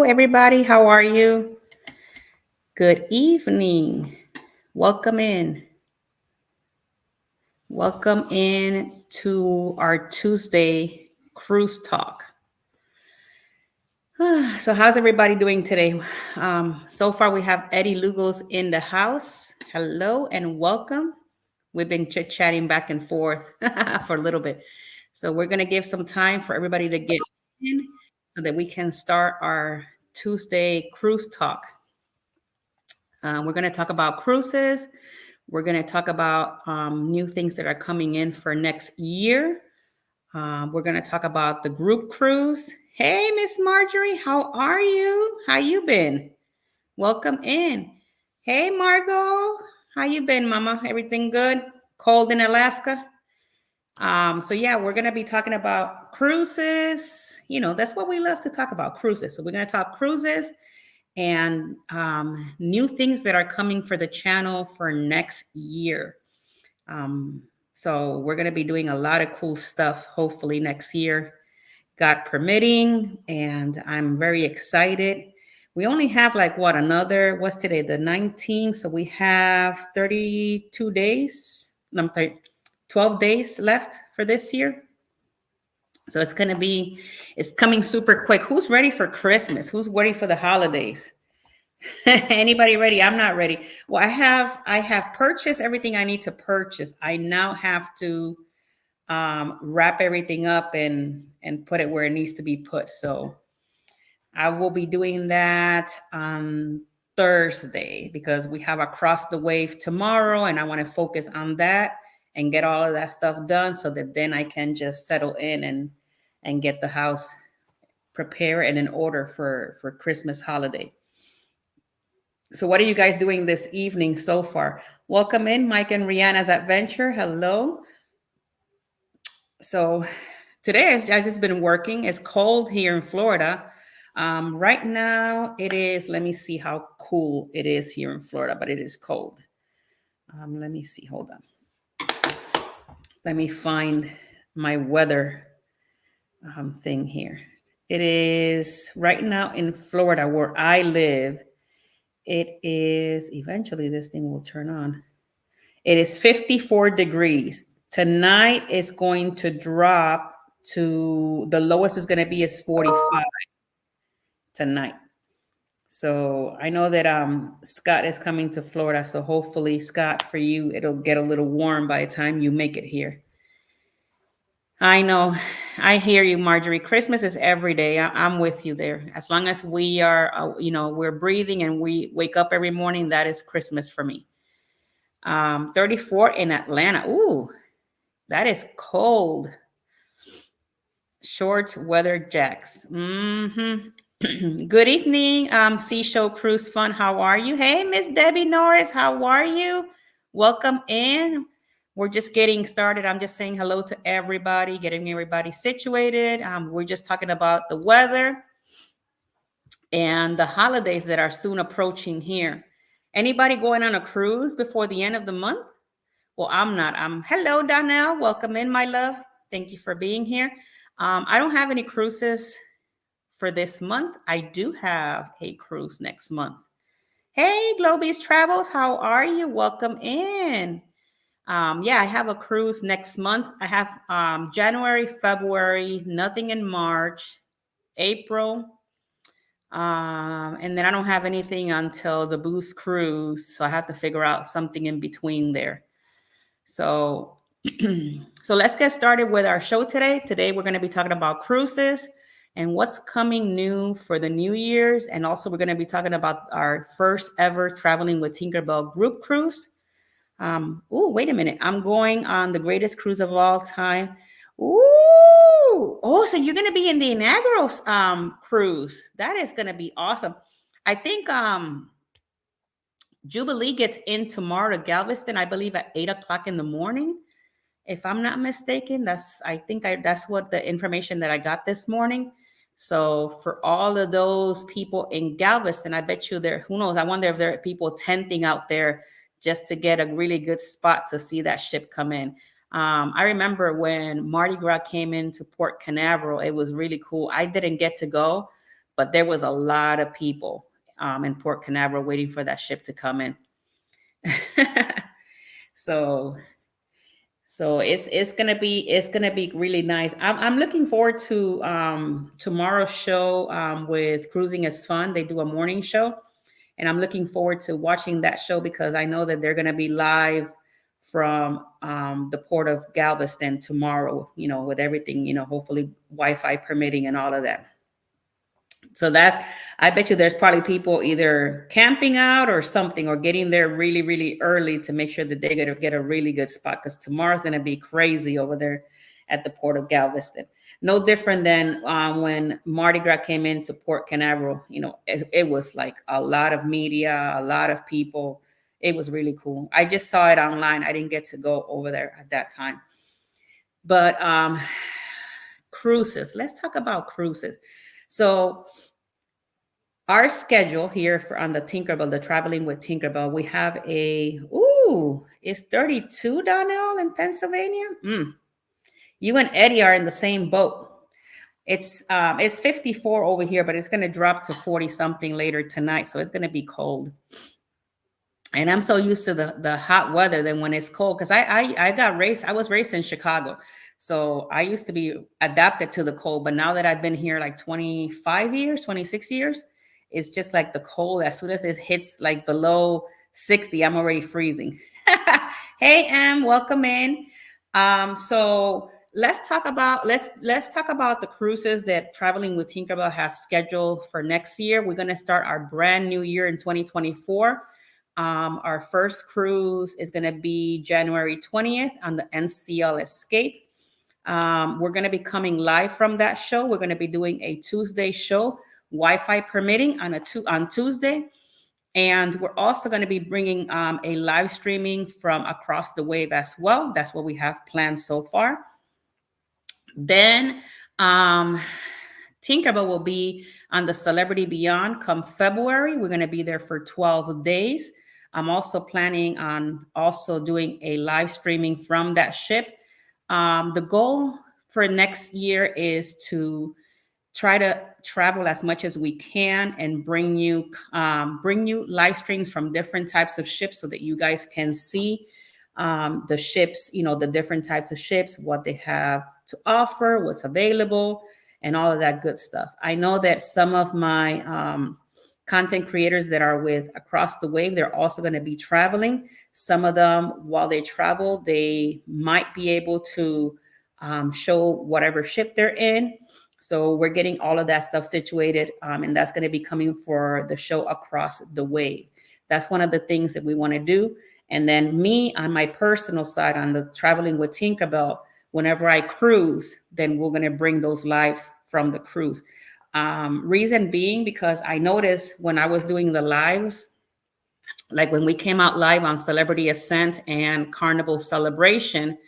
Hello, everybody. How are you? Good evening. Welcome in. Welcome in to our Tuesday cruise talk. So, how's everybody doing today? So far, we have Eddie Lugos in the house. Hello and welcome. We've been chit chatting back and forth for a little bit. So, we're going to give some time for everybody to get in so that we can start our Tuesday cruise talk. We're going to talk about cruises. We're going to talk about new things that are coming in for next year. We're going to talk about the group cruise. Hey, Miss Marjorie, how are you? How you been? Welcome in. Hey, Margot, how you been, Mama? Everything good? Cold in Alaska? So yeah, we're going to be talking about cruises. You know, that's what we love to talk about, cruises. So we're going to talk cruises and new things that are coming for the channel for next year. So we're going to be doing a lot of cool stuff, hopefully next year, God permitting, and I'm very excited. We only have what's today, the 19th, so we have 32 days, 12 days left for this year. So it's coming super quick. Who's ready for Christmas? Who's ready for the holidays? Anybody ready? I'm not ready. Well, I have purchased everything I need to purchase. I now have to wrap everything up and put it where it needs to be put. So I will be doing that on Thursday because we have Across the Wave tomorrow, and I want to focus on that and get all of that stuff done so that then I can just settle in and get the house prepared and in order for Christmas holiday. So what are you guys doing this evening so far? Welcome in, Mike and Rihanna's Adventure. Hello. So today I've just been working. It's cold here in Florida. Right now it is, let me see how cool it is here in Florida, but it is cold. Let me see, hold on. Let me find my weather thing here. It is right now in Florida where I live. It is, eventually this thing will turn on. It is 54 degrees. Tonight is going to drop to, the lowest is going to be is 45 tonight. So I know that Scott is coming to Florida. So hopefully, Scott, for you, it'll get a little warm by the time you make it here. I know. I hear you, Marjorie. Christmas is every day. I'm with you there. As long as we are, we're breathing and we wake up every morning, that is Christmas for me. 34 in Atlanta. Ooh, that is cold. Shorts, weather jacks. Good evening, Seashore Cruise Fun. How are you? Hey, Miss Debbie Norris. How are you? Welcome in. We're just getting started. I'm just saying hello to everybody, getting everybody situated. We're just talking about the weather and the holidays that are soon approaching here. Anybody going on a cruise before the end of the month? Well, I'm not. Hello, Donnell. Welcome in, my love. Thank you for being here. I don't have any cruises for this month. I do have a cruise next month. Hey, Globies Travels, how are you? Welcome in. Yeah, I have a cruise next month. I have January, February, nothing in March, April. And then I don't have anything until the Boost Cruise. So I have to figure out something in between there. So, so let's get started with our show today. Today, we're going to be talking about cruises and what's coming new for the New Year's. And also, we're going to be talking about our first ever Traveling with Tinkerbell group cruise. Wait a minute. I'm going on the greatest cruise of all time. So you're going to be in the inaugural cruise. That is going to be awesome. I think Jubilee gets in tomorrow to Galveston, I believe at 8:00 in the morning. If I'm not mistaken, that's what the information that I got this morning. So for all of those people in Galveston, I bet you there, who knows? I wonder if there are people tenting out there just to get a really good spot to see that ship come in. I remember when Mardi Gras came into Port Canaveral, it was really cool. I didn't get to go, but there was a lot of people in Port Canaveral waiting for that ship to come in. so it's gonna be really nice. I'm looking forward to tomorrow's show with Cruising is Fun. They do a morning show, and I'm looking forward to watching that show because I know that they're gonna be live from the port of Galveston tomorrow. With everything, hopefully Wi-Fi permitting and all of that. So I bet you there's probably people either camping out or something, or getting there really, really early to make sure that they're going to get a really good spot, because tomorrow's going to be crazy over there at the port of Galveston. No different than when Mardi Gras came into Port Canaveral. It was like a lot of media, a lot of people. It was really cool. I just saw it online. I didn't get to go over there at that time. But cruises. Let's talk about cruises. So our schedule here on the Tinkerbell, the Traveling with Tinkerbell, we have it's 32, Donnell, in Pennsylvania. You and Eddie are in the same boat. It's 54 over here, but it's going to drop to 40 something later tonight. So it's going to be cold. And I'm so used to the hot weather that when it's cold, because I was raised in Chicago. So I used to be adapted to the cold, but now that I've been here like 25 years, 26 years, it's just like the cold. As soon as it hits like below 60, I'm already freezing. Hey, Em, welcome in. So let's talk about the cruises that Traveling with Tinkerbell has scheduled for next year. We're going to start our brand new year in 2024. Our first cruise is going to be January 20th on the NCL Escape. We're going to be coming live from that show. We're going to be doing a Tuesday show, Wi-Fi permitting, on Tuesday. And we're also going to be bringing a live streaming from Across the Wave as well. That's what we have planned so far. Then Tinkerbell will be on the Celebrity Beyond come February. We're going to be there for 12 days. I'm also planning on also doing a live streaming from that ship. The goal for next year is to try to travel as much as we can and bring you live streams from different types of ships so that you guys can see the ships, the different types of ships, what they have to offer, what's available, and all of that good stuff. I know that some of my content creators that are with Across the Wave, they're also going to be traveling. Some of them, while they travel, they might be able to show whatever ship they're in. So we're getting all of that stuff situated, and that's going to be coming for the show Across the Wave. That's one of the things that we want to do. And then me, on my personal side, on the Traveling with Tinkerbell, whenever I cruise, then we're going to bring those lives from the cruise. Reason being, because I noticed when I was doing the lives, like when we came out live on Celebrity Ascent and Carnival Celebration,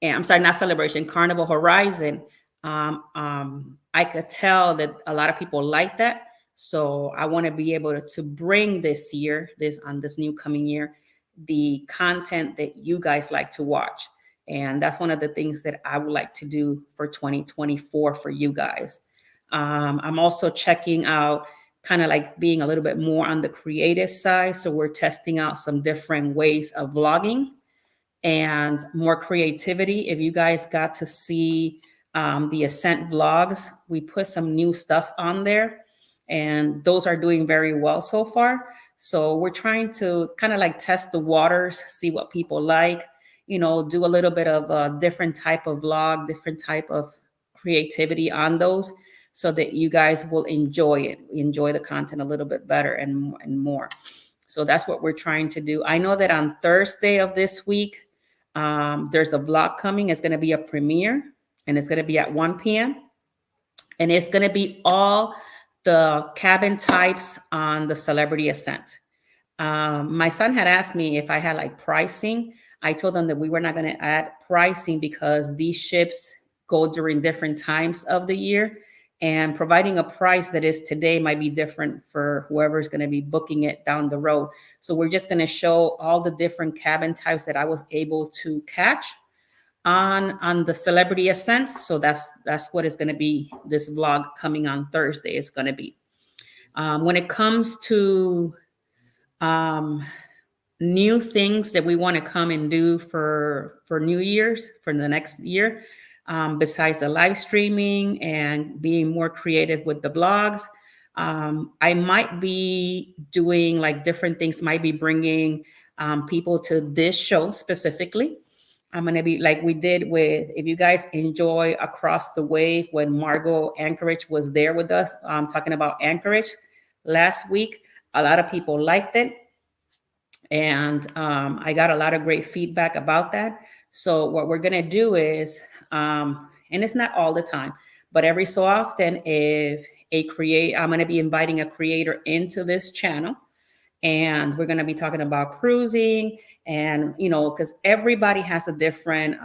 and I'm sorry, not Celebration, Carnival Horizon, I could tell that a lot of people like that. So I want to be able to bring this new coming year, the content that you guys like to watch. And that's one of the things that I would like to do for 2024 for you guys. I'm also checking out kind of like being a little bit more on the creative side. So we're testing out some different ways of vlogging and more creativity. If you guys got to see the Ascent vlogs, we put some new stuff on there, and those are doing very well so far. So we're trying to kind of like test the waters, see what people like, do a little bit of a different type of vlog, different type of creativity on those, so that you guys will enjoy the content a little bit better and more. So that's what we're trying to do. I know that on Thursday of this week, there's a vlog coming. It's going to be a premiere, and it's going to be at 1 p.m. And it's going to be all the cabin types on the Celebrity Ascent. My son had asked me if I had like pricing. I told them that we were not going to add pricing because these ships go during different times of the year, and providing a price that is today might be different for whoever's going to be booking it down the road. So we're just going to show all the different cabin types that I was able to catch on the Celebrity Ascent. So that's what is going to be this vlog coming on Thursday is going to be. When it comes to new things that we want to come and do for New Year's for the next year, besides the live streaming and being more creative with the blogs, I might be doing like different things. Might be bringing people to this show specifically. I'm going to be like we did with, if you guys enjoy Across the Wave, when Margot Anchorage was there with us, talking about Anchorage last week. A lot of people liked it. And I got a lot of great feedback about that. So what we're going to do is, and it's not all the time, but every so often, if I'm going to be inviting a creator into this channel, and we're going to be talking about cruising, and because everybody has a different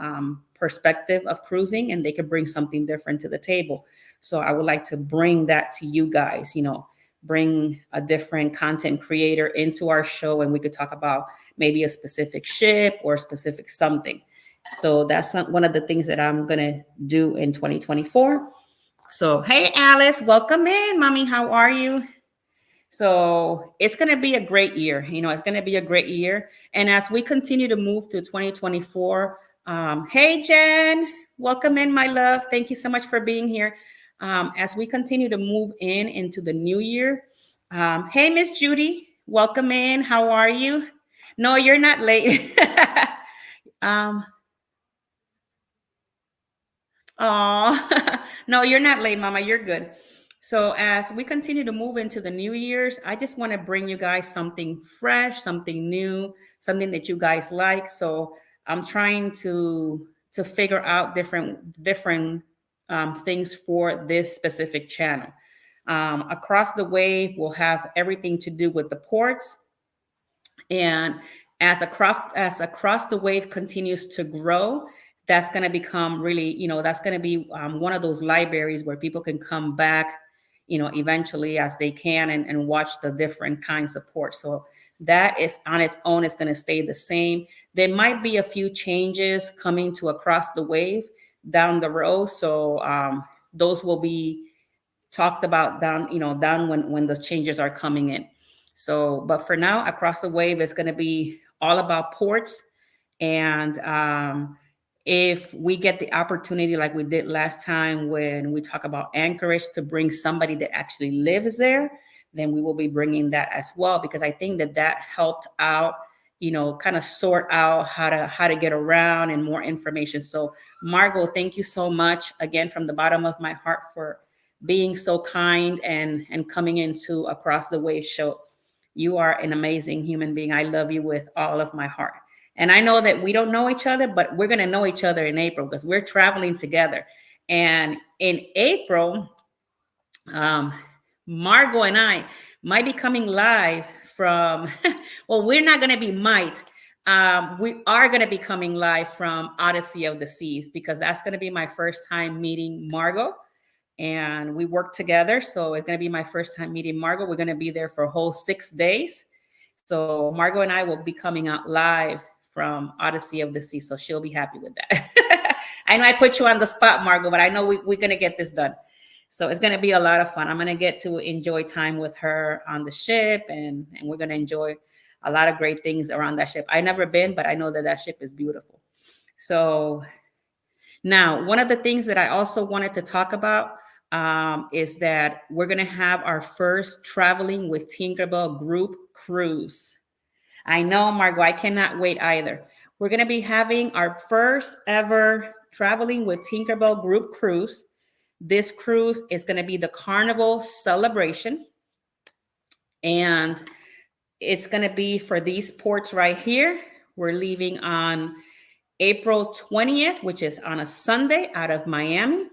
perspective of cruising, and they could bring something different to the table. So I would like to bring that to you guys, bring a different content creator into our show, and we could talk about maybe a specific ship or a specific something. So that's one of the things that I'm going to do in 2024. So, hey, Alice, welcome in, mommy. How are you? So it's going to be a great year. It's going to be a great year. And as we continue to move through 2024, hey, Jen, welcome in, my love. Thank you so much for being here. As we continue to move into the new year, hey, Miss Judy, welcome in. How are you? No, you're not late. No, you're not late, Mama. You're good. So as we continue to move into the New Year's, I just want to bring you guys something fresh, something new, something that you guys like. So I'm trying to figure out different things for this specific channel. Across the Wave will have everything to do with the ports, and as Across the Wave continues to grow, that's going to become really, that's going to be one of those libraries where people can come back, eventually as they can, and watch the different kinds of ports. So that is on its own, it's going to stay the same. There might be a few changes coming to Across the Wave down the road. So those will be talked about down when the changes are coming in. So, but for now, Across the Wave is going to be all about ports. And if we get the opportunity, like we did last time when we talk about Anchorage, to bring somebody that actually lives there, then we will be bringing that as well, because I think that helped out, kind of sort out how to get around and more information. So Margot, thank you so much again from the bottom of my heart for being so kind and coming into Across the Wave show. You are an amazing human being. I love you with all of my heart. And I know that we don't know each other, but we're going to know each other in April because we're traveling together. And in April, Margot and I might be coming live from, well, we're not going to be we are going to be coming live from Odyssey of the Seas, because that's going to be my first time meeting Margot. And we work together. So it's going to be my first time meeting Margot. We're going to be there for a whole 6 days. So Margot and I will be coming out live from Odyssey of the Sea. So she'll be happy with that. I know I put you on the spot, Margot, but I know we're going to get this done. So it's going to be a lot of fun. I'm going to get to enjoy time with her on the ship, and we're going to enjoy a lot of great things around that ship. I've never been, but I know that ship is beautiful. So now, one of the things that I also wanted to talk about is that we're going to have our first Traveling with Tinkerbell group cruise. I know, Margot, I cannot wait either. We're going to be having our first ever Traveling with Tinkerbell group cruise. This cruise is going to be the Carnival Celebration. And it's going to be for these ports right here. We're leaving on April 20th, which is on a Sunday, out of Miami.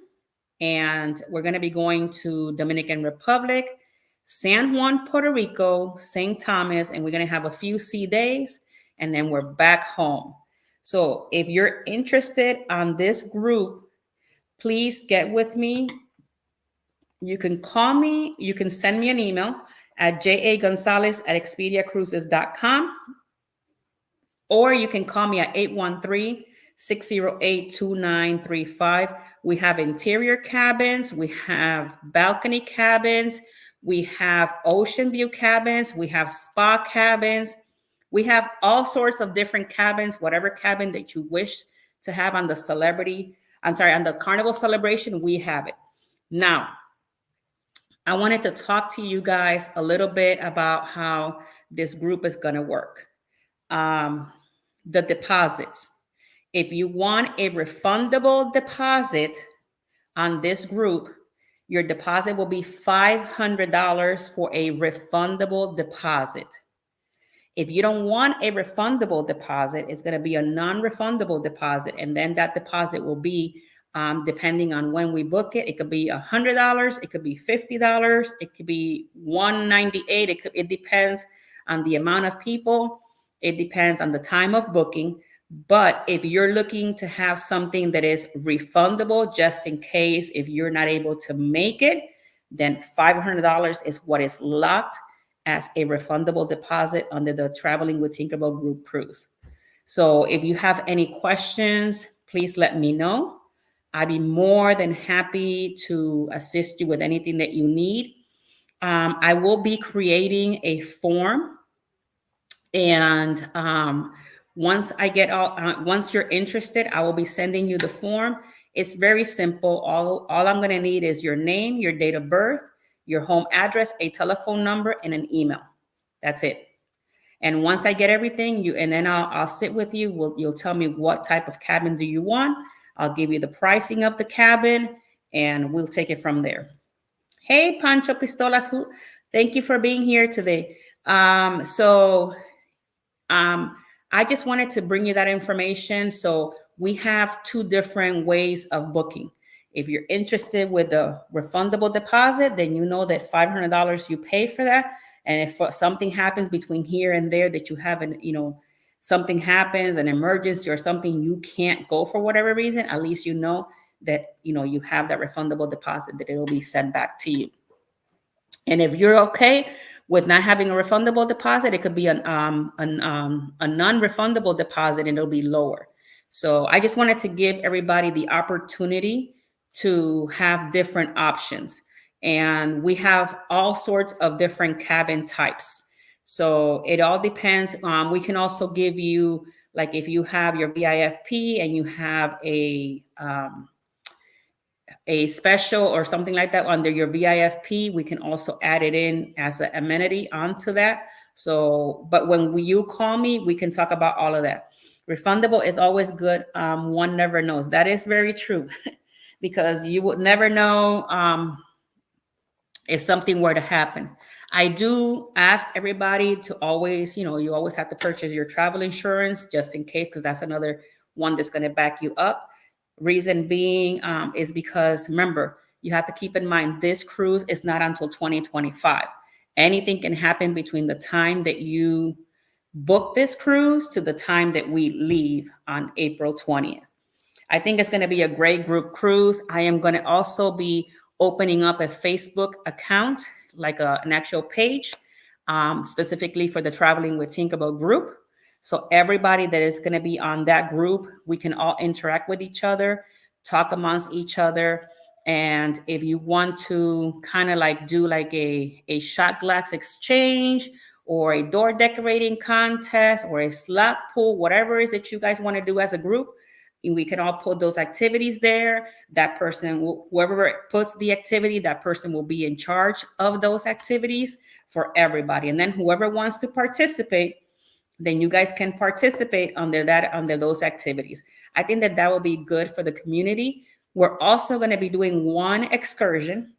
And we're going to be going to Dominican Republic, San Juan, Puerto Rico, St. Thomas, and we're going to have a few sea days, and then we're back home. So if you're interested on this group, please get with me. You can call me. You can send me an email at jagonzalez@expediacruises.com, or you can call me at 813-608-2935. We have interior cabins. We have balcony cabins. We have ocean view cabins. We have spa cabins. We have all sorts of different cabins, whatever cabin that you wish to have on the on the Carnival celebration, we have it. Now, I wanted to talk to you guys a little bit about how this group is going to work. The deposits. If you want a refundable deposit on this group, your deposit will be $500 for a refundable deposit. If you don't want a refundable deposit, it's going to be a non-refundable deposit. And then that deposit will be, depending on when we book it, it could be $100, it could be $50, it could be $198. It depends on the amount of people. It depends on the time of booking. But if you're looking to have something that is refundable, just in case if you're not able to make it, then $500 is what is locked as a refundable deposit under the Traveling with Tinkerbell group cruise. So if you have any questions, please let me know. I'd be more than happy to assist you with anything that you need. I will be creating a form, and once you're interested, I will be sending you the form. It's very simple. All I'm going to need is your name, your date of birth, your home address, a telephone number, and an email. That's it. And once I get everything, I'll sit with you. You'll tell me what type of cabin do you want. I'll give you the pricing of the cabin, and we'll take it from there. Hey, Pancho Pistolas, thank you for being here today. I just wanted to bring you that information. So we have two different ways of booking. If you're interested with the refundable deposit, then you know that $500 you pay for that. And if something happens between here and there that you haven't, something happens, an emergency or something, you can't go for whatever reason, at least you know that, you have that refundable deposit, that it'll be sent back to you. And if you're okay with not having a refundable deposit, it could be a non-refundable deposit, and it'll be lower. So I just wanted to give everybody the opportunity to have different options. And we have all sorts of different cabin types. So it all depends. We can also give you, like if you have your VIFP and you have a special or something like that under your VIFP, we can also add it in as an amenity onto that. So, but when you call me, we can talk about all of that. Refundable is always good. One never knows. That is very true because you would never know if something were to happen. I do ask everybody to always, you always have to purchase your travel insurance just in case, because that's another one that's going to back you up. Reason being is because, remember, you have to keep in mind this cruise is not until 2025. Anything can happen between the time that you book this cruise to the time that we leave on April 20th. I think it's going to be a great group cruise. I am going to also be opening up a Facebook account, like an actual page, specifically for the Traveling with Tinkerbell group. So everybody that is going to be on that group, we can all interact with each other, talk amongst each other. And if you want to kind of like do like a shot glass exchange or a door decorating contest or a slot pool, whatever it is that you guys want to do as a group, and we can all put those activities there. That person, whoever puts the activity, that person will be in charge of those activities for everybody. And then whoever wants to participate, then you guys can participate under those activities. I think that will be good for the community. We're also going to be doing one excursion.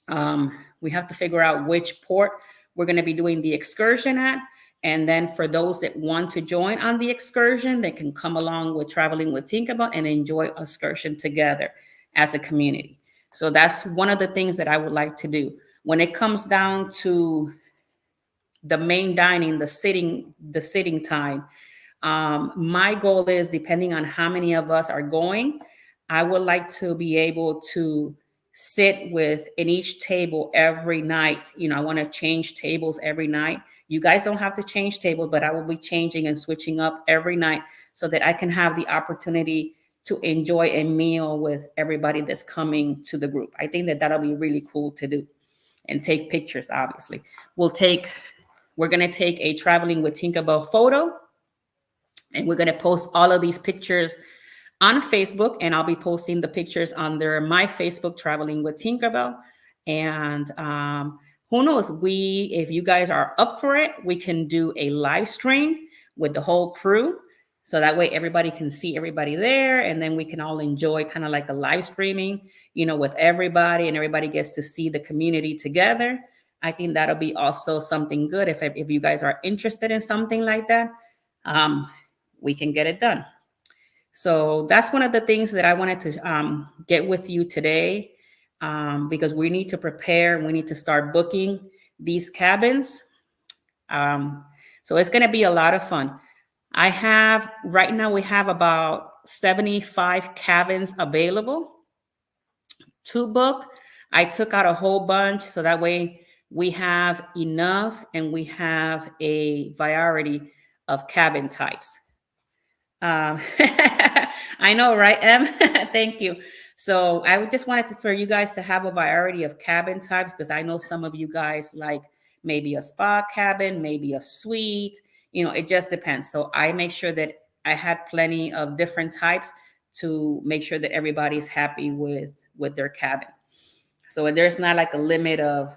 We have to figure out which port we're going to be doing the excursion at. And then for those that want to join on the excursion, they can come along with Traveling with Tinkerbell and enjoy excursion together as a community. So that's one of the things that I would like to do. When it comes down to the main dining, the sitting time, my goal is, depending on how many of us are going, I would like to be able to sit in each table every night. I want to change tables every night. You guys don't have to change tables, but I will be changing and switching up every night so that I can have the opportunity to enjoy a meal with everybody that's coming to the group. I think that that'll be really cool to do. and take pictures, obviously. We're going to take a traveling with Tinkerbell photo, and we're going to post all of these pictures on Facebook, and I'll be posting the pictures under my Facebook, Traveling with Tinkerbell. And who knows, if you guys are up for it, we can do a live stream with the whole crew. So that way everybody can see everybody there, and then we can all enjoy kind of like a live streaming, with everybody, and everybody gets to see the community together. I think that'll be also something good. If you guys are interested in something like that, we can get it done. So that's one of the things that I wanted to get with you today, because we need to prepare. We need to start booking these cabins. So it's going to be a lot of fun. Right now we have about 75 cabins available to book. I took out a whole bunch so that way we have enough, and we have a variety of cabin types. I know, right, Em? Thank you. So I just wanted for you guys to have a variety of cabin types, because I know some of you guys like maybe a spa cabin, maybe a suite, it just depends. So I make sure that I had plenty of different types to make sure that everybody's happy with their cabin. So there's not like a limit of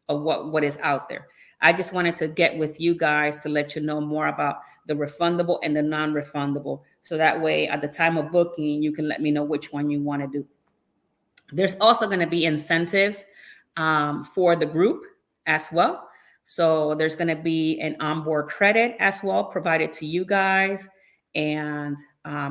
what is out there. I just wanted to get with you guys to let you know more about the refundable and the non-refundable. So that way, at the time of booking, you can let me know which one you want to do. There's also going to be incentives for the group as well. So there's going to be an onboard credit as well provided to you guys. And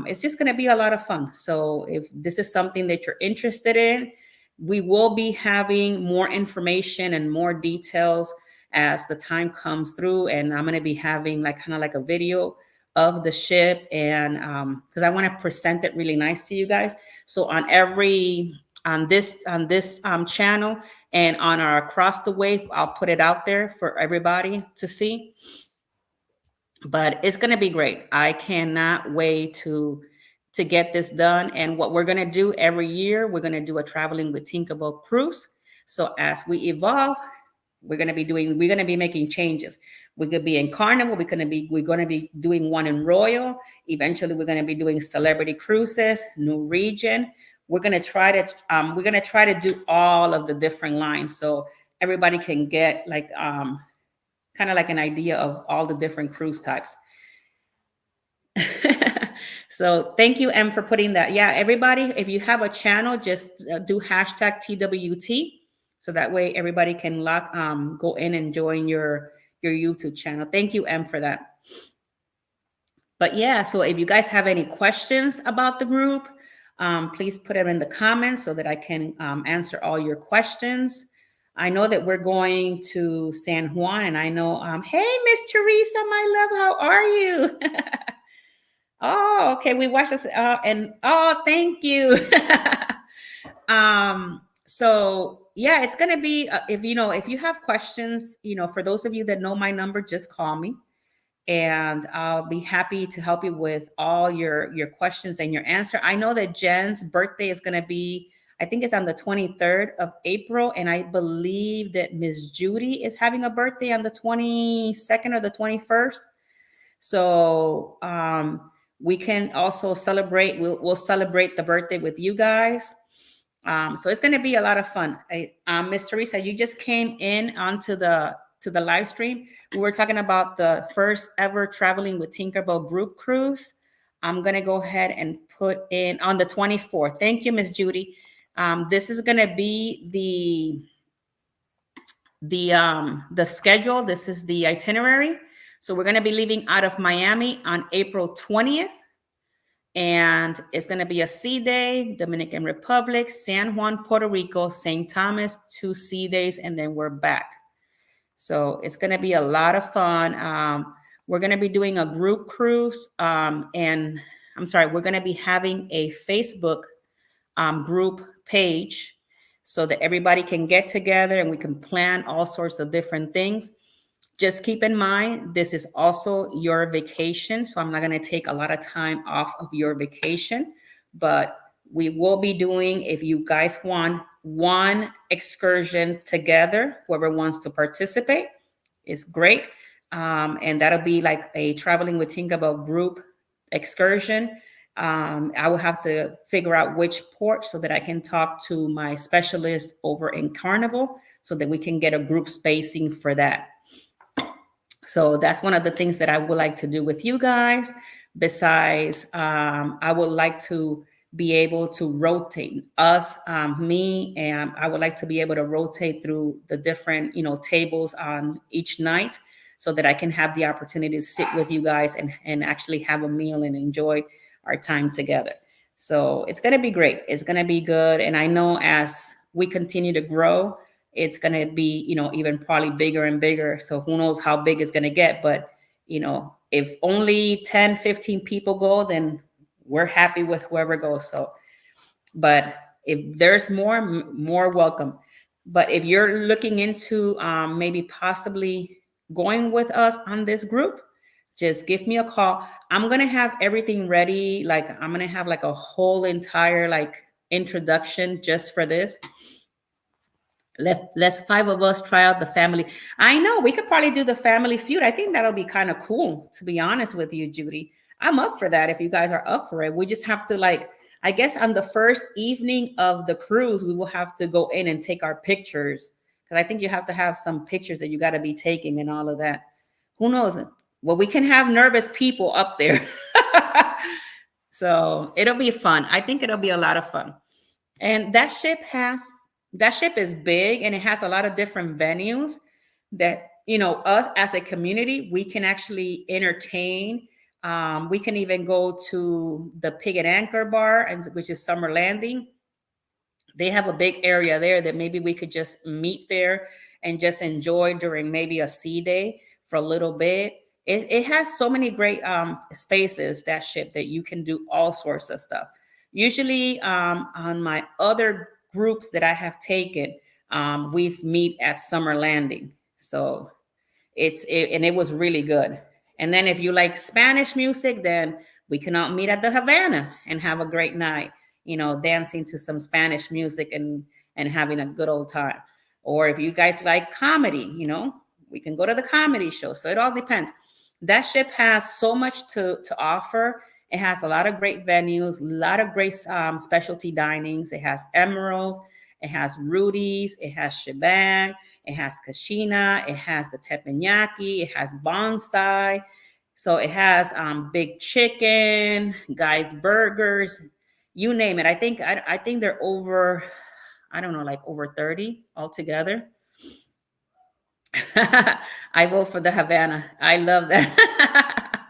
it's just going to be a lot of fun. So if this is something that you're interested in, we will be having more information and more details as the time comes through. And I'm going to be having kind of like a video of the ship, and because I want to present it really nice to you guys. So on this channel and on our Across the Wave, I'll put it out there for everybody to see. But it's going to be great. I cannot wait to get this done. And what we're going to do every year, we're going to do a Traveling with Tinkerbell cruise. So as we evolve, we're going to be making changes. We could be in Carnival. We're going to be doing one in Royal. Eventually, we're going to be doing Celebrity Cruises, New Regent. We're going to try to do all of the different lines, so everybody can get kind of like an idea of all the different cruise types. So thank you, Em, for putting that. Yeah, everybody, if you have a channel, just do hashtag TWT. So that way everybody can go in and join your YouTube channel. Thank you, Em, for that. But yeah, so if you guys have any questions about the group, please put them in the comments so that I can answer all your questions. I know that we're going to San Juan, and I know, hey, Miss Teresa, my love, how are you? Oh, okay, we watched this, thank you. So yeah, it's going to be, if you have questions, for those of you that know my number, just call me and I'll be happy to help you with all your questions and your answer. I know that Jen's birthday is going to be, I think it's on the 23rd of April. And I believe that Miss Judy is having a birthday on the 22nd or the 21st. So we can also celebrate, we'll celebrate the birthday with you guys. So it's going to be a lot of fun. Miss Teresa, you just came in onto the live stream. We were talking about the first ever Traveling with Tinkerbell group cruise. I'm going to go ahead and put in on the 24th. Thank you, Miss Judy. This is going to be the schedule. This is the itinerary. So we're going to be leaving out of Miami on April 20th. And it's going to be a sea day, Dominican Republic, San Juan, Puerto Rico, St. Thomas, 2 sea days, and then we're back. So it's going to be a lot of fun. We're going to be doing a group cruise. And I'm sorry, we're going to be having a Facebook group page so that everybody can get together and we can plan all sorts of different things. Just keep in mind, this is also your vacation. So I'm not going to take a lot of time off of your vacation, but we will be doing, if you guys want one excursion together. Whoever wants to participate is great. And that'll be like a Traveling with Tinkerbell group excursion. I will have to figure out which port so that I can talk to my specialist over in Carnival so that we can get a group spacing for that. So that's one of the things that I would like to do with you guys. Besides, I would like to be able to rotate us, me, and I would like to be able to rotate through the different, tables on each night so that I can have the opportunity to sit with you guys and actually have a meal and enjoy our time together. So it's going to be great. It's going to be good. And I know as we continue to grow, it's going to be, even probably bigger and bigger. So who knows how big it's going to get. But, if only 10, 15 people go, then we're happy with whoever goes. So, but if there's more welcome. But if you're looking into maybe possibly going with us on this group, just give me a call. I'm going to have everything ready. Like I'm going to have like a whole entire like introduction just for this. Let's 5 of us try out the family. I know we could probably do the family feud. I think that'll be kind of cool, to be honest with you, Judy. I'm up for that if you guys are up for it. We just have to like, I guess on the first evening of the cruise, we will have to go in and take our pictures. Because I think you have to have some pictures that you got to be taking and all of that. Who knows? Well, we can have nervous people up there. So it'll be fun. I think it'll be a lot of fun. And that ship is big and it has a lot of different venues that, us as a community, we can actually entertain. We can even go to the Pig and Anchor bar, which is Summer Landing. They have a big area there that maybe we could just meet there and just enjoy during maybe a sea day for a little bit. It has so many great spaces, that ship, that you can do all sorts of stuff. Usually on my other groups that I have taken, we've meet at Summer Landing. So it was really good. And then if you like Spanish music, then we can all meet at the Havana and have a great night, dancing to some Spanish music and having a good old time. Or if you guys like comedy, we can go to the comedy show. So it all depends. That ship has so much to offer. It has a lot of great venues, a lot of great specialty dinings. It has Emerald, it has Rudy's, it has Shebang, it has Kashina, it has the Teppanyaki, it has Bonsai. So it has Big Chicken, Guy's Burgers, you name it. I think they're over, I don't know, like over 30 altogether. I vote for the Havana. I love that.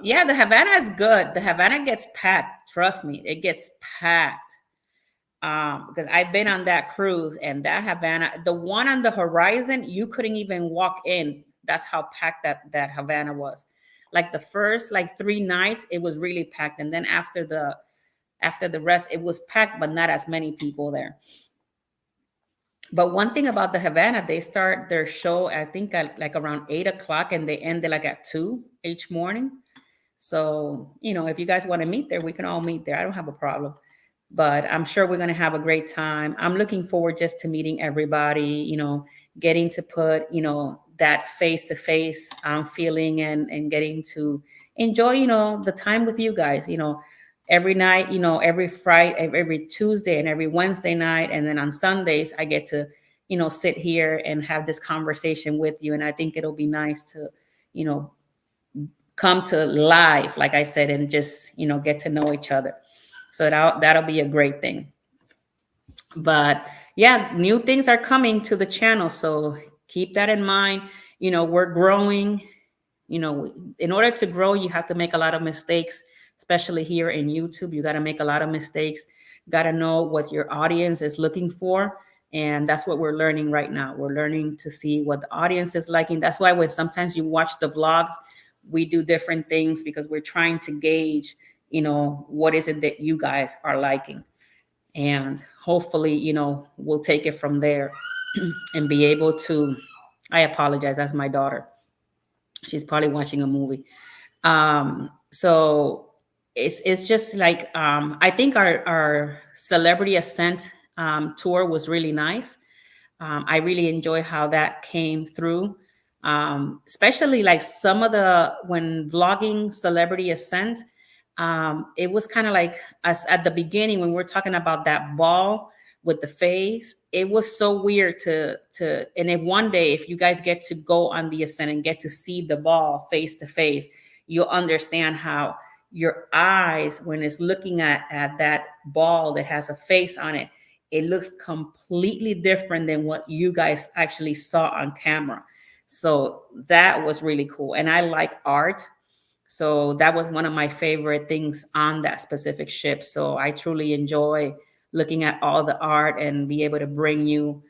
Yeah, the Havana is good. The Havana gets packed. Trust me, it gets packed. Because I've been on that cruise, and that Havana, the one on the horizon, you couldn't even walk in. That's how packed that Havana was. Like the first 3 nights, it was really packed, and then after the rest, it was packed, but not as many people there. But one thing about the Havana, they start their show, I think, at like around 8 o'clock, and they end it like at 2 each morning. So, if you guys want to meet there, we can all meet there. I don't have a problem. But I'm sure we're going to have a great time. I'm looking forward just to meeting everybody, getting to put, that face-to-face feeling and getting to enjoy, the time with you guys, every night, every Friday, every Tuesday and every Wednesday night. And then on Sundays, I get to, sit here and have this conversation with you. And I think it'll be nice to, come to live, like I said, and just, get to know each other. So that'll be a great thing. But yeah, new things are coming to the channel. So keep that in mind. We're growing. In order to grow, you have to make a lot of mistakes, especially here in YouTube. You got to make a lot of mistakes. Got to know what your audience is looking for. And that's what we're learning right now. We're learning to see what the audience is liking. That's why when sometimes you watch the vlogs, we do different things because we're trying to gauge, what is it that you guys are liking. And hopefully, we'll take it from there and be able to, I apologize, that's my daughter. She's probably watching a movie. So it's just like, I think our celebrity ascent tour was really nice. I really enjoy how that came through. Especially like some of the when vlogging Celebrity Ascent, it was kind of like us at the beginning when we're talking about that ball with the face. It was so weird to and if one day if you guys get to go on the ascent and get to see the ball face to face, you'll understand how your eyes when it's looking at that ball that has a face on it, it looks completely different than what you guys actually saw on camera. So that was really cool. And I like art. So that was one of my favorite things on that specific ship. So I truly enjoy looking at all the art and be able to bring you,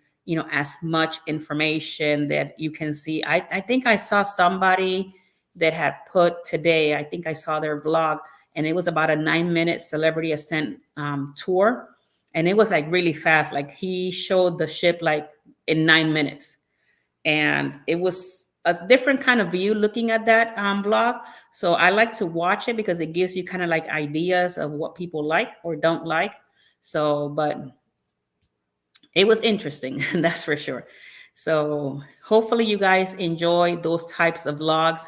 as much information that you can see. I think I saw somebody that had put today, I think I saw their vlog, and it was about a 9-minute Celebrity Ascent tour. And it was like really fast. Like he showed the ship like in 9 minutes, and it was a different kind of view looking at that vlog. So I like to watch it because it gives you kind of like ideas of what people like or don't like. So, but it was interesting, that's for sure. So hopefully you guys enjoy those types of vlogs,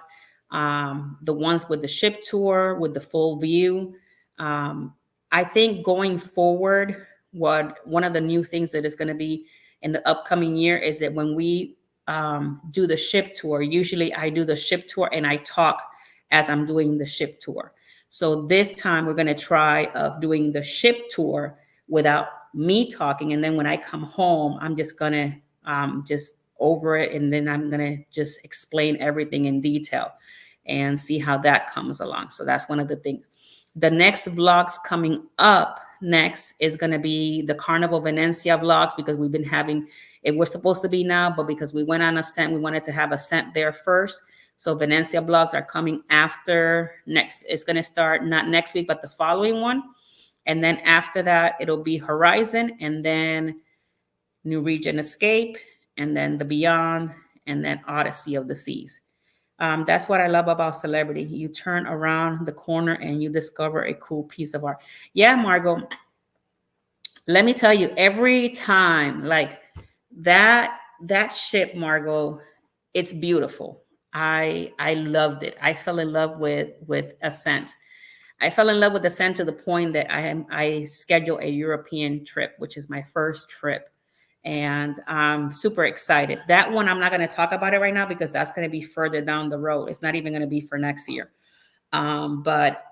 the ones with the ship tour with the full view. um, I think going forward, what one of the new things that is going to be in the upcoming year is that when we do the ship tour, usually I do the ship tour and I talk as I'm doing the ship tour. So this time we're going to try of doing the ship tour without me talking, and then when I come home I'm just gonna just over it, and then I'm gonna just explain everything in detail and see how that comes along. So that's one of the things. The next vlogs coming up next is going to be the Carnival Venecia vlogs, because we've been having it, we're supposed to be now, but because we went on Ascent, we wanted to have Ascent there first. So Venecia vlogs are coming after next. It's going to start not next week but the following one. And then after that, it'll be Horizon, and then New Region Escape, and then the Beyond, and then Odyssey of the Seas. That's what I love about Celebrity. You turn around the corner and you discover a cool piece of art. Yeah, Margot, let me tell you, every time, like that ship, Margot, it's beautiful. I loved it. I fell in love with Ascent. I fell in love with Ascent to the point that I scheduled a European trip, which is my first trip, and I'm super excited. That one I'm not going to talk about it right now because that's going to be further down the road. It's not even going to be for next year. But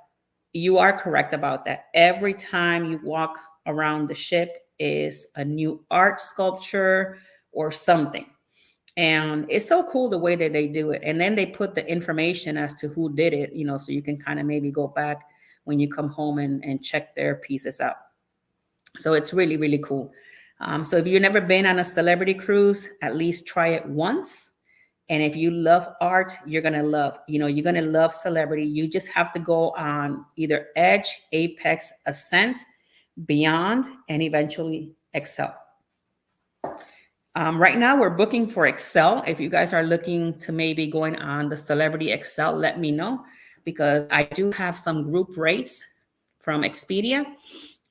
you are correct about that. Every time you walk around the ship is a new art sculpture or something. And it's so cool the way that they do it. And then they put the information as to who did it, so you can kind of maybe go back when you come home and check their pieces out. So it's really, really cool. So if you've never been on a Celebrity cruise, at least try it once. And if you love art, you're going to love, you're going to love Celebrity. You just have to go on either Edge, Apex, Ascent, Beyond, and eventually Excel. Right now we're booking for Excel. If you guys are looking to maybe going on the Celebrity Excel, let me know, because I do have some group rates from Expedia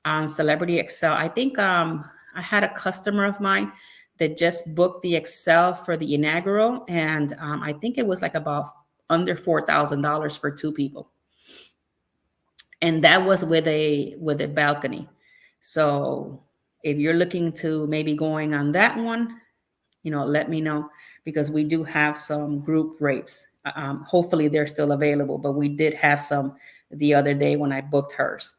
on Celebrity Excel. I think I had a customer of mine that just booked the Excel for the inaugural, and I think it was like about under $4,000 for two people, and that was with a balcony. So if you're looking to maybe going on that one, let me know, because we do have some group rates. Hopefully they're still available, but we did have some the other day when I booked hers.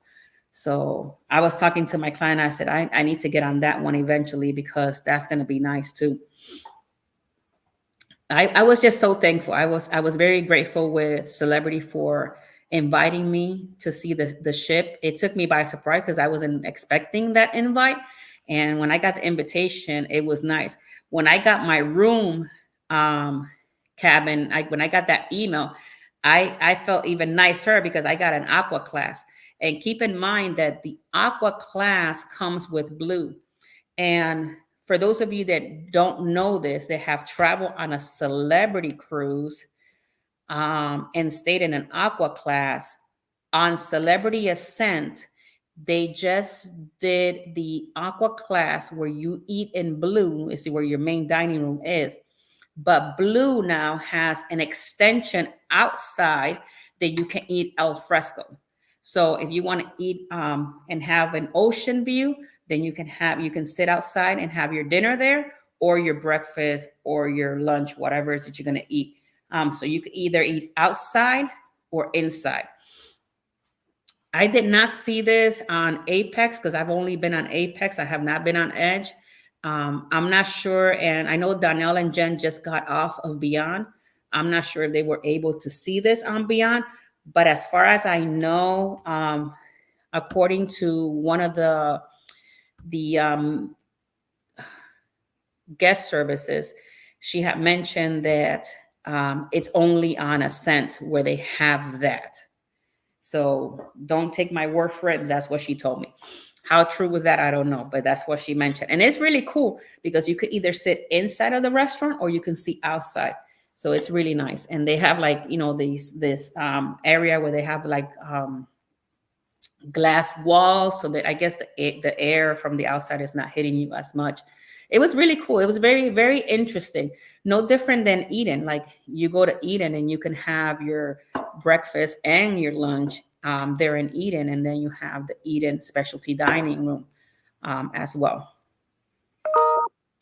So I was talking to my client. I said, I need to get on that one eventually, because that's going to be nice too. I was just so thankful. I was very grateful with Celebrity for inviting me to see the ship. It took me by surprise because I wasn't expecting that invite. And when I got the invitation, it was nice. When I got my room cabin, when I got that email, I felt even nicer because I got an aqua class. And keep in mind that the aqua class comes with blue. And for those of you that don't know this, that have traveled on a Celebrity cruise and stayed in an aqua class, on Celebrity Ascent, They just did the aqua class where you eat in blue, is where your main dining room is. But blue now has an extension outside that you can eat al fresco. So if you want to eat and have an ocean view, then you can sit outside and have your dinner there, or your breakfast or your lunch, whatever it is that you're going to eat. So you can either eat outside or inside. I did not see this on Apex because I've only been on Apex. I have not been on Edge. I'm not sure. And I know Donnell and Jen just got off of Beyond. I'm not sure if they were able to see this on Beyond. But as far as I know, according to one of the guest services, she had mentioned that it's only on Ascent where they have that. So don't take my word for it. That's what she told me. How true was that? I don't know, but that's what she mentioned. And it's really cool because you could either sit inside of the restaurant or you can see outside. So it's really nice. And they have like, this area where they have like glass walls so that I guess the air from the outside is not hitting you as much. It was really cool. It was very, very interesting. No different than Eden. Like you go to Eden and you can have your breakfast and your lunch there in Eden, and then you have the Eden specialty dining room as well.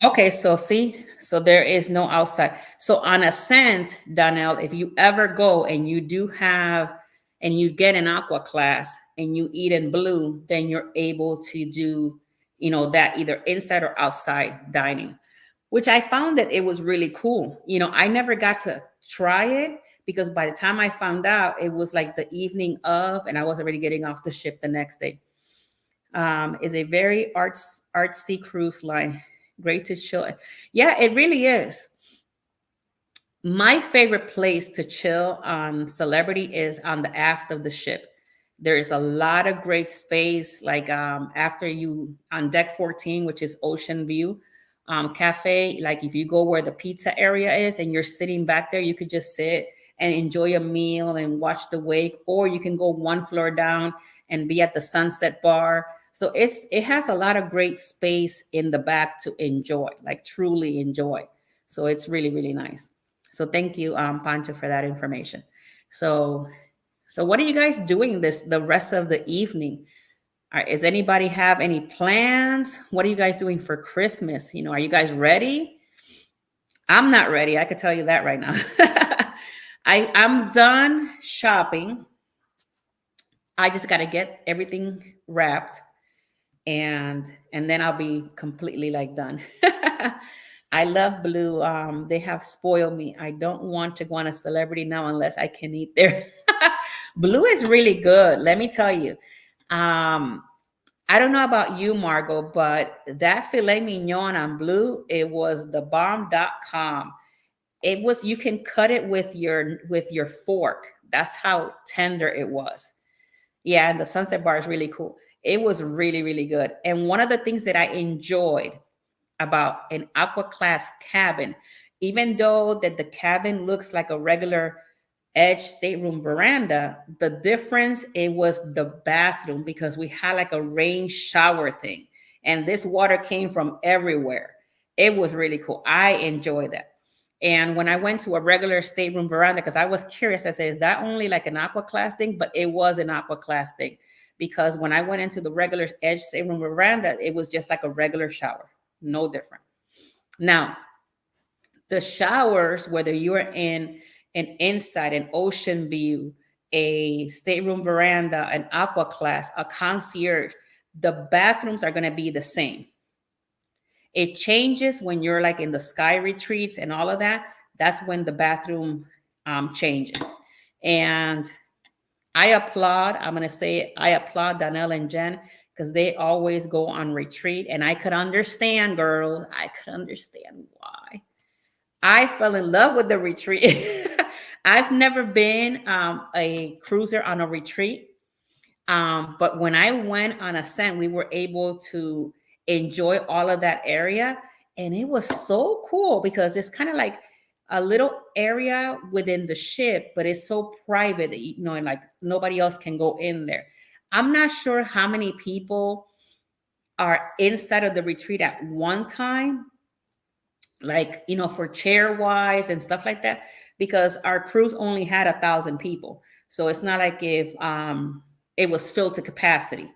Okay, so see, so there is no outside. So on Ascent, Donnell, if you ever go and you do have, and you get an aqua class and you eat in blue, then you're able to do, that either inside or outside dining, which I found that it was really cool. I never got to try it because by the time I found out, it was like the evening of, and I was already getting off the ship the next day. Is a very artsy cruise line. Great to chill. Yeah, it really is. My favorite place to chill on Celebrity is on the aft of the ship. There is a lot of great space, like after you on deck 14, which is Ocean View Cafe. Like if you go where the pizza area is and you're sitting back there, you could just sit and enjoy a meal and watch the wake, or you can go one floor down and be at the Sunset Bar. So it has a lot of great space in the back to enjoy, like truly enjoy. So it's really, really nice. So thank you, Pancho, for that information. So what are you guys doing the rest of the evening? Is anybody have any plans? What are you guys doing for Christmas? Are you guys ready? I'm not ready. I could tell you that right now. I'm done shopping. I just got to get everything wrapped, and then I'll be completely like done. I love Blue. They have spoiled me. I don't want to go on a Celebrity now unless I can eat there. Blue is really good. Let me tell you. I don't know about you, Margot, but that filet mignon on Blue, it was the bomb.com. It was, you can cut it with your fork. That's how tender it was. Yeah, and the Sunset Bar is really cool. It was really, really good. And one of the things that I enjoyed about an aqua class cabin, even though that the cabin looks like a regular Edge stateroom veranda, the difference, it was the bathroom, because we had like a rain shower thing and this water came from everywhere. It was really cool. I enjoyed that. And when I went to a regular stateroom veranda, because I was curious, I said, is that only like an aqua class thing? But it was an aqua class thing, because when I went into the regular Edge stateroom veranda, it was just like a regular shower, no different. Now, the showers, whether you're in an inside, an ocean view, a stateroom veranda, an aqua class, a concierge, the bathrooms are going to be the same. It changes when you're like in the sky retreats and all of that. That's when the bathroom changes. And I applaud, I'm going to say, I applaud Donnell and Jen, because they always go on retreat. And I could understand, girls, I could understand why. I fell in love with the retreat. I've never been a cruiser on a retreat. But when I went on Ascent, we were able to enjoy all of that area. And it was so cool because it's kind of like a little area within the ship, but it's so private that, like nobody else can go in there. I'm not sure how many people are inside of the retreat at one time, like, for chair wise and stuff like that, because our cruise only had 1,000 people. So it's not like if it was filled to capacity.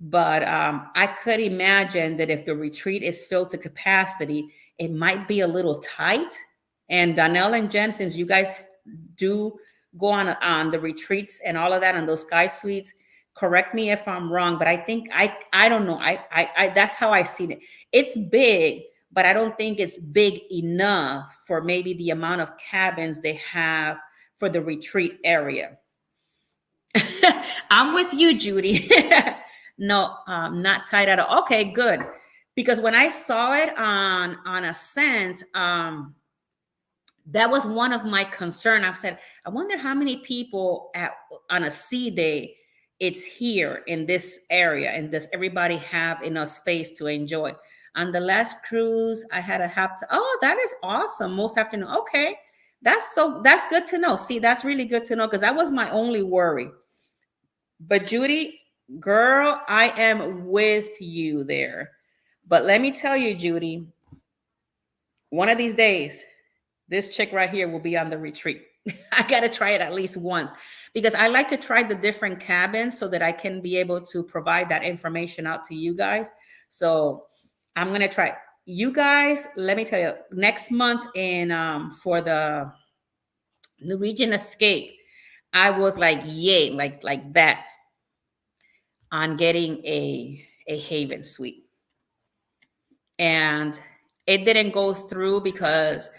But I could imagine that if the retreat is filled to capacity, it might be a little tight. And Donnell and Jen, since you guys do go on the retreats and all of that on those sky suites, correct me if I'm wrong, but I think I don't know. I that's how I see it. It's big, but I don't think it's big enough for maybe the amount of cabins they have for the retreat area. I'm with you, Judy. No, not tight at all. Okay, good. Because when I saw it on Ascent, that was one of my concern. I've said, I wonder how many people on a sea day it's here in this area, and does everybody have enough space to enjoy? On the last cruise, I had a oh, that is awesome. Most afternoon. Okay. That's good to know. See, that's really good to know, because that was my only worry. But Judy, girl, I am with you there. But let me tell you, Judy, one of these days, this chick right here will be on the retreat. I got to try it at least once, because I like to try the different cabins so that I can be able to provide that information out to you guys. So I'm going to try. You guys, let me tell you, next month for the Norwegian Escape, I was like, yay, like that on getting a Haven suite. And it didn't go through because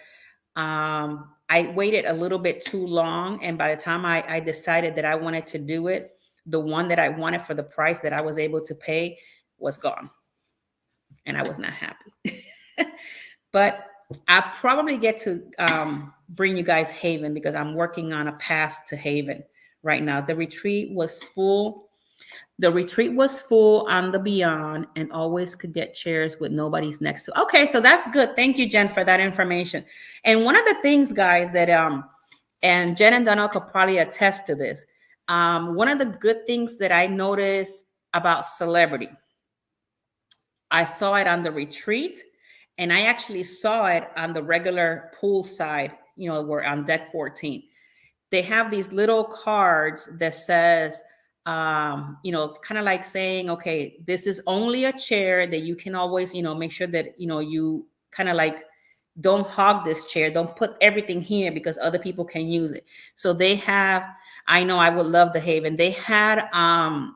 I waited a little bit too long. And by the time I decided that I wanted to do it, the one that I wanted for the price that I was able to pay was gone. And I was not happy. But I probably get to bring you guys Haven, because I'm working on a pass to Haven right now. The retreat was full. The retreat was full on the Beyond, and always could get chairs with nobody's next to. Okay, so that's good. Thank you, Jen, for that information. And one of the things, guys, that and Jen and Donnell could probably attest to this. One of the good things that I noticed about Celebrity, I saw it on the retreat, and I actually saw it on the regular pool side. We're on deck 14. They have these little cards that says, kind of like saying, okay, this is only a chair that you can always, make sure that, you kind of like don't hog this chair. Don't put everything here because other people can use it. So they have, I know I would love the Haven. They had, on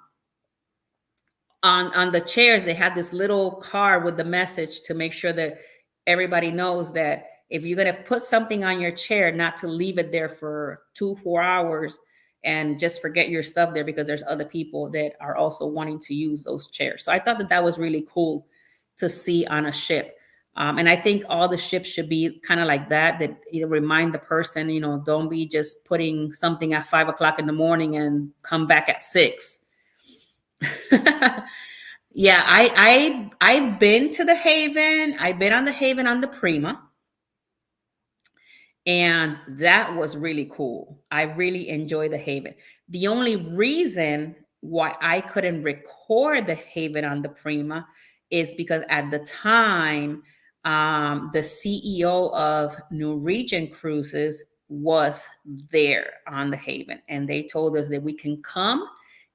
the chairs, they had this little card with the message to make sure that everybody knows that if you're going to put something on your chair, not to leave it there for 2-4 hours and just forget your stuff there, because there's other people that are also wanting to use those chairs. So I thought that was really cool to see on a ship. And I think all the ships should be kind of like that remind the person, don't be just putting something at 5 o'clock in the morning and come back at 6. Yeah, I've been to the Haven. I've been on the Haven on the Prima. And that was really cool. I really enjoy the Haven. The only reason why I couldn't record the Haven on the Prima is because at the time, the CEO of Norwegian Cruises was there on the Haven. And they told us that we can come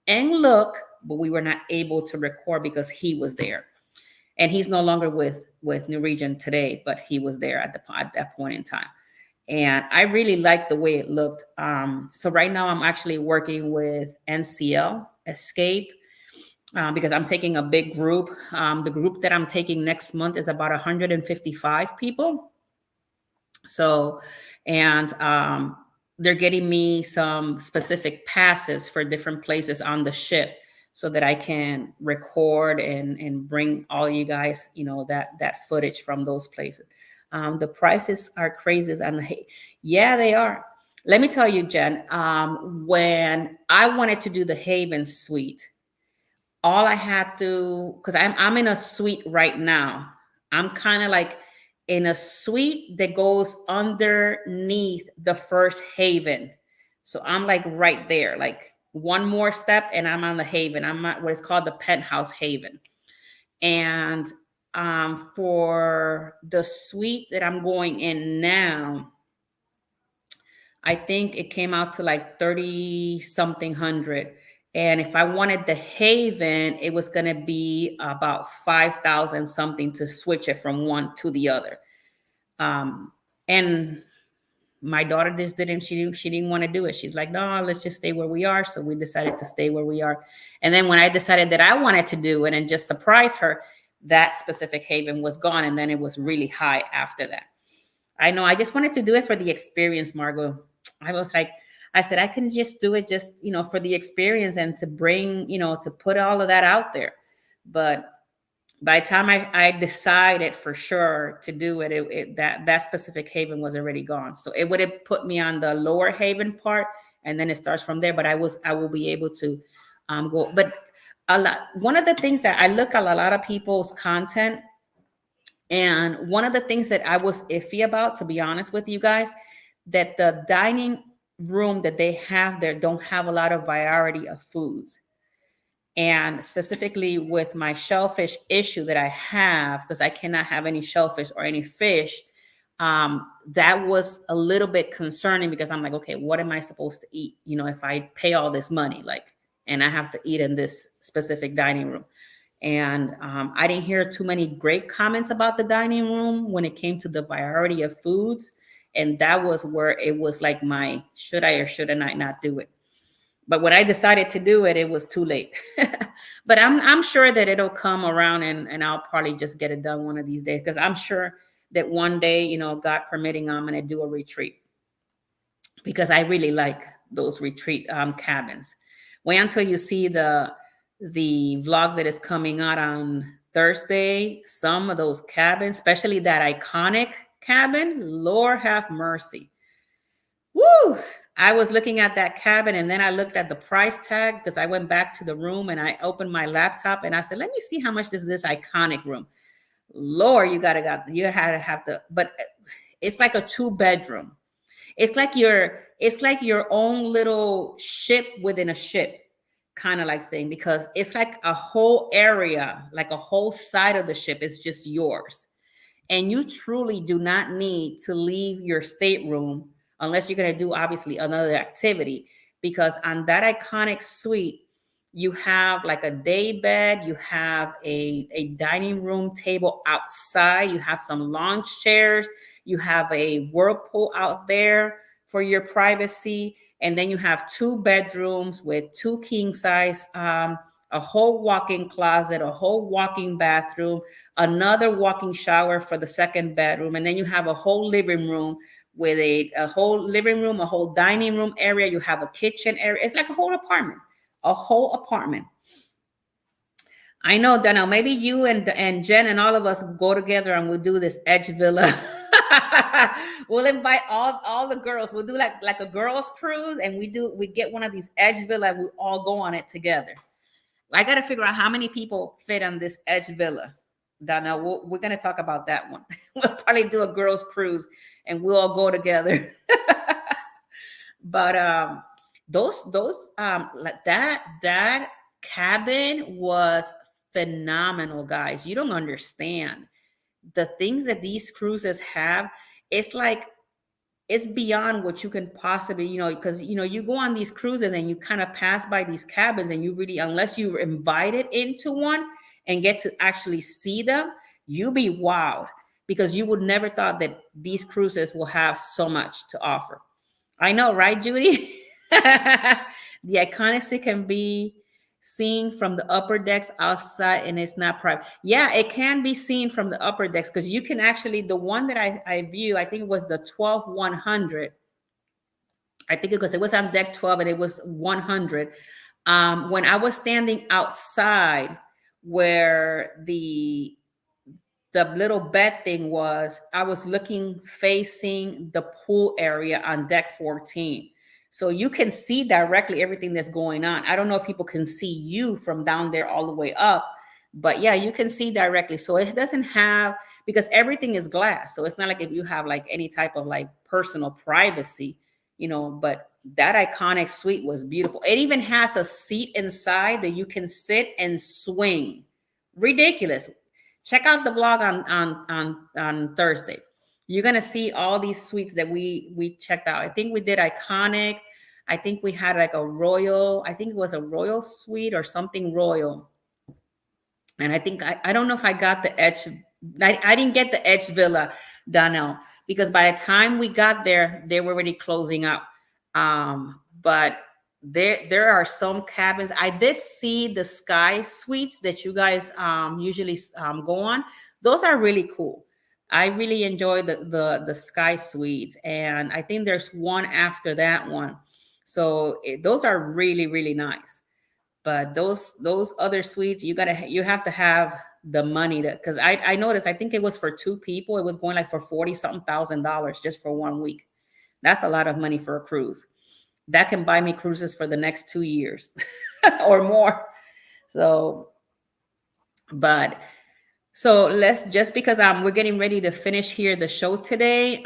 and look, but we were not able to record because he was there. And he's no longer with Norwegian today, but he was there at that point in time. And I really liked the way it looked. So right now I'm actually working with NCL Escape because I'm taking a big group. The group that I'm taking next month is about 155 people. So, and they're getting me some specific passes for different places on the ship so that I can record and bring all you guys, that footage from those places. The prices are crazy. And yeah, they are. Let me tell you, Jen, when I wanted to do the Haven suite, all I had to, because I'm in a suite right now. I'm kind of like in a suite that goes underneath the first Haven. So I'm like right there, like one more step and I'm on the Haven. I'm at what is called the Penthouse Haven. And for the suite that I'm going in now, I think it came out to like 30 something hundred. And if I wanted the Haven, it was going to be about 5,000 something to switch it from one to the other. And my daughter just didn't, she didn't want to do it. She's like, no, let's just stay where we are. So we decided to stay where we are. And then when I decided that I wanted to do it and just surprise her, that specific Haven was gone. And then it was really high after that. I know, I just wanted to do it for the experience, Margot. I was like, I said, I can just do it just, for the experience and to bring, to put all of that out there. But by the time I decided for sure to do it, that specific Haven was already gone. So it would have put me on the lower Haven part, and then it starts from there. But I will be able to go. But one of the things that I look at a lot of people's content, and one of the things that I was iffy about, to be honest with you guys, that the dining room that they have there don't have a lot of variety of foods. And specifically with my shellfish issue that I have, because I cannot have any shellfish or any fish, that was a little bit concerning, because I'm like, okay, what am I supposed to eat? If I pay all this money, and I have to eat in this specific dining room. And I didn't hear too many great comments about the dining room when it came to the variety of foods. And that was where it was like my, should I or should I not do it? But when I decided to do it, it was too late. But I'm sure that it'll come around, and I'll probably just get it done one of these days, because I'm sure that one day, God permitting, I'm going to do a retreat, because I really like those retreat cabins. Wait until you see the vlog that is coming out on Thursday. Some of those cabins, especially that iconic cabin, Lord have mercy. Woo! I was looking at that cabin, and then I looked at the price tag, because I went back to the room and I opened my laptop and I said, let me see how much is this iconic room. Lord, you had to have the, but it's like a 2-bedroom. It's like your own little ship within a ship kind of like thing, because it's like a whole area, like a whole side of the ship is just yours. And you truly do not need to leave your stateroom unless you're going to do obviously another activity, because on that iconic suite, you have like a day bed, you have a dining room table outside, you have some lounge chairs, you have a whirlpool out there for your privacy. And then you have 2 bedrooms with 2 king size, a whole walk-in closet, a whole walk-in bathroom, another walk-in shower for the 2nd bedroom. And then you have a whole living room with a whole living room, a whole dining room area. You have a kitchen area. It's like a whole apartment. I know, Donnell, maybe you and Jen and all of us go together and we'll do this Edge Villa. We'll invite all the girls. We'll do like a girls cruise, and we get one of these Edge Villa, and we all go on it together. I got to figure out how many people fit on this Edge Villa. Donnell, we're going to talk about that one. We'll probably do a girls cruise, and we'll all go together. But that cabin was phenomenal, guys. You don't understand the things that these cruises have. It's like, it's beyond what you can possibly, because, you go on these cruises and you kind of pass by these cabins, and you really, unless you're invited into one and get to actually see them, you be wowed, because you would never thought that these cruises will have so much to offer. I know, right, Judy? The Iconicity can be seen from the upper decks outside, and it's not private. Yeah, it can be seen from the upper decks, because you can actually, the one that I view, I think it was the 12100. I think it was on deck 12, and it was 100. When I was standing outside where the little bed thing was, I was looking facing the pool area on deck 14. So you can see directly everything that's going on. I don't know if people can see you from down there all the way up, but yeah, you can see directly. So it doesn't have, because everything is glass. So it's not like if you have like any type of like personal privacy, but that iconic suite was beautiful. It even has a seat inside that you can sit and swing. Ridiculous. Check out the vlog on Thursday. You're gonna see all these suites that we checked out. I think we did iconic. I think we had like a royal, I think it was a royal suite or something royal. And I think I don't know if I got the Edge. I didn't get the Edge Villa, Donnell, because by the time we got there, they were already closing up. But there are some cabins. I did see the Sky Suites that you guys usually go on. Those are really cool. I really enjoy the Sky Suites, and I think there's one after that one. So those are really, really nice. But those other suites, you have to have the money to, because I noticed, I think it was for two people, it was going like for 40 something $1,000 just for 1 week. That's a lot of money for a cruise. That can buy me cruises for the next 2 years or more. So, but so let's, just because we're getting ready to finish here the show today,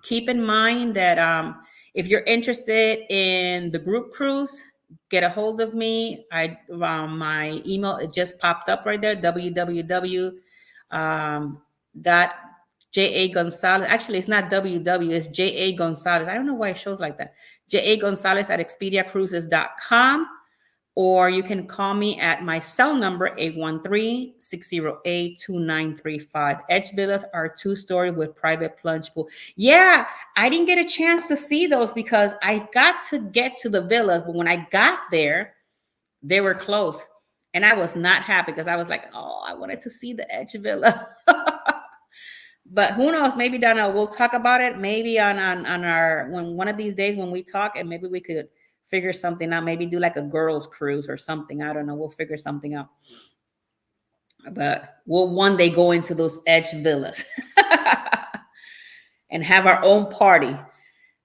keep in mind that if you're interested in the group cruise, get a hold of me. My email, it just popped up right there, www dot J.A. Gonzalez. Actually, it's not WW, it's J.A. Gonzalez. I don't know why it shows like that. J.A. Gonzalez at expediacruises.com. Or you can call me at my cell number, 813-608-2935. Edge Villas are 2-story with private plunge pool. Yeah, I didn't get a chance to see those because I got to get to the villas, but when I got there, they were closed. And I was not happy because I was like, oh, I wanted to see the Edge Villa. But who knows? Maybe Donna, we'll talk about it. Maybe on our, when one of these days when we talk, and maybe we could figure something out. Maybe do like a girls cruise or something. I don't know. We'll figure something out. But we'll one day go into those Edge Villas and have our own party.